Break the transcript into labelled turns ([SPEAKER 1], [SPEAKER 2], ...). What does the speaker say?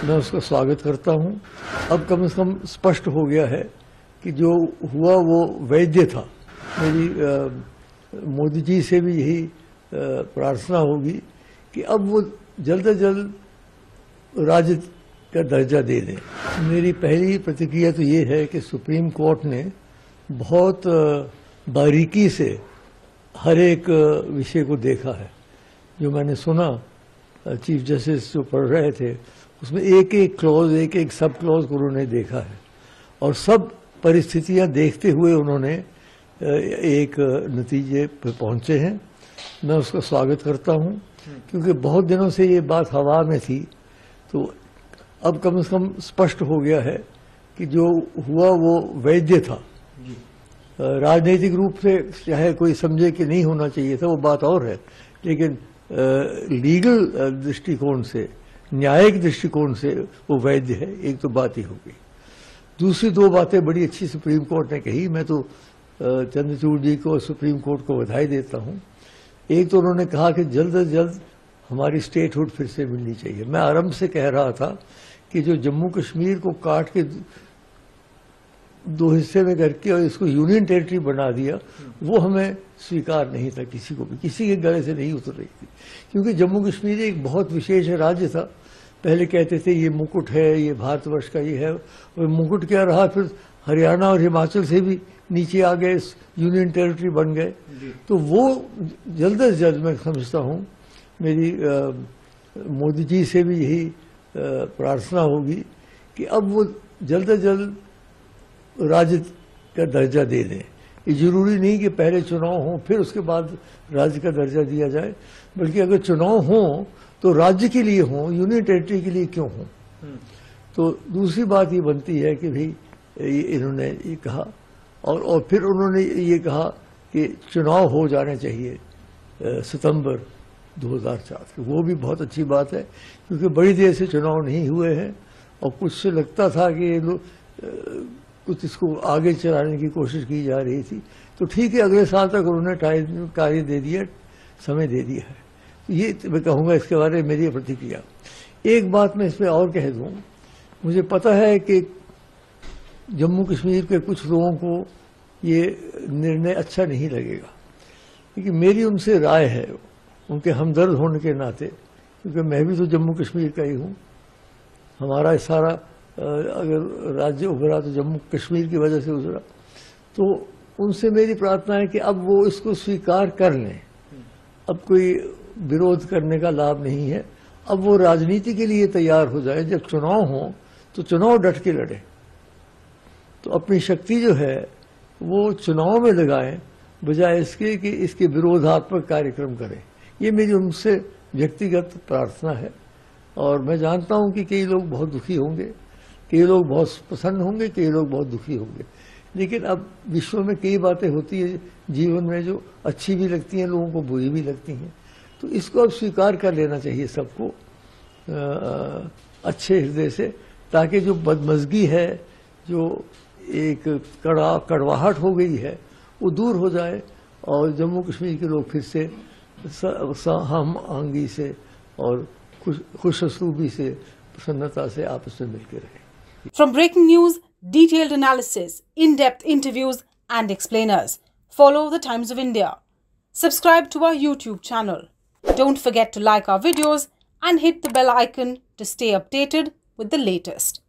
[SPEAKER 1] मैं उसका स्वागत करता हूं। अब कम से कम स्पष्ट हो गया है कि जो हुआ वो वैध था। मेरी मोदी जी से भी यही प्रार्थना होगी कि अब वो जल्द से जल्द राज्य का दर्जा दे दें। मेरी पहली प्रतिक्रिया तो ये है कि सुप्रीम कोर्ट ने बहुत बारीकी से हर एक विषय को देखा है। जो मैंने सुना चीफ जस्टिस जो पढ़ रहे थे उसमें एक एक क्लॉज, एक एक सब क्लॉज को उन्होंने देखा है और सब परिस्थितियां देखते हुए उन्होंने एक नतीजे पर पहुंचे हैं। मैं उसका स्वागत करता हूं क्योंकि बहुत दिनों से ये बात हवा में थी, तो अब कम से कम स्पष्ट हो गया है कि जो हुआ वो वैध था। राजनीतिक रूप से चाहे कोई समझे कि नहीं होना चाहिए था वो बात और है, लेकिन लीगल दृष्टिकोण से, न्यायिक दृष्टिकोण से वो वैध है। एक तो बात ही हो गई। दूसरी दो बातें बड़ी अच्छी सुप्रीम कोर्ट ने कही। मैं तो चंद्रचूड़ जी को, सुप्रीम कोर्ट को बधाई देता हूं। एक तो उन्होंने कहा कि जल्द से जल्द हमारी स्टेटहुड फिर से मिलनी चाहिए। मैं आरंभ से कह रहा था कि जो जम्मू कश्मीर को काट के दो हिस्से में करके और इसको यूनियन टेरिटरी बना दिया, वो हमें स्वीकार नहीं था, किसी को भी, किसी के गले से नहीं उतर रही थी। क्योंकि जम्मू कश्मीर एक बहुत विशेष राज्य था। पहले कहते थे ये मुकुट है, ये भारतवर्ष का ये है, और मुकुट क्या रहा, फिर हरियाणा और हिमाचल से भी नीचे आ गए, यूनियन टेरिटरी बन गए। तो वो जल्द से जल्द, मैं समझता हूँ, मेरी मोदी जी से भी यही प्रार्थना होगी कि अब वो जल्द से जल्द राज्य का दर्जा दे दें। ये जरूरी नहीं कि पहले चुनाव हो फिर उसके बाद राज्य का दर्जा दिया जाए, बल्कि अगर चुनाव हो तो राज्य के लिए हो, यूनियन टेरिटरी के लिए क्यों हो। तो दूसरी बात ये बनती है कि भाई इन्होंने ये कहा और फिर उन्होंने ये कहा कि चुनाव हो जाने चाहिए सितंबर 2004 के। वो भी बहुत अच्छी बात है क्योंकि बड़ी देर से चुनाव नहीं हुए हैं और कुछ से लगता था कि ये लोग कुछ इसको आगे चलाने की कोशिश की जा रही थी। तो ठीक है, अगले साल तक उन्होंने कार्य दे दिया, समय दे दिया है। ये मैं कहूँगा इसके बारे में मेरी प्रतिक्रिया। एक बात मैं इसमें और कह दूँ, मुझे पता है कि जम्मू कश्मीर के कुछ लोगों को ये निर्णय अच्छा नहीं लगेगा, लेकिन मेरी उनसे राय है, उनके हमदर्द होने के नाते, क्योंकि मैं भी तो जम्मू कश्मीर का ही हूँ। हमारा सारा अगर राज्य उभरा तो जम्मू कश्मीर की वजह से उभरा। तो उनसे मेरी प्रार्थना है कि अब वो इसको स्वीकार कर लें। अब कोई विरोध करने का लाभ नहीं है। अब वो राजनीति के लिए तैयार हो जाए। जब चुनाव हो तो चुनाव डट के लड़े, तो अपनी शक्ति जो है वो चुनाव में लगाएं, बजाय इसके कि इसके विरोधात्मक कार्यक्रम करें। ये मेरी उनसे व्यक्तिगत प्रार्थना है। और मैं जानता हूं कि कई लोग बहुत दुखी होंगे, कई लोग बहुत प्रसन्न होंगे, कई लोग बहुत दुखी होंगे। लेकिन अब विश्व में कई बातें होती है जीवन में जो अच्छी भी लगती हैं, लोगों को बुरी भी लगती हैं। तो इसको अब स्वीकार कर लेना चाहिए सबको अच्छे हृदय से, ताकि जो बदमज़गी है, जो एक कड़वाहट हो गई है, वो दूर हो जाए और जम्मू कश्मीर के लोग फिर से हम आहंगी से और खुश असलूबी से, प्रसन्नता से आपस में मिलकर रहें।
[SPEAKER 2] From breaking news, detailed analysis, in-depth interviews and explainers, follow the Times of India. Subscribe to our YouTube channel. Don't forget to like our videos and hit the bell icon to stay updated with the latest.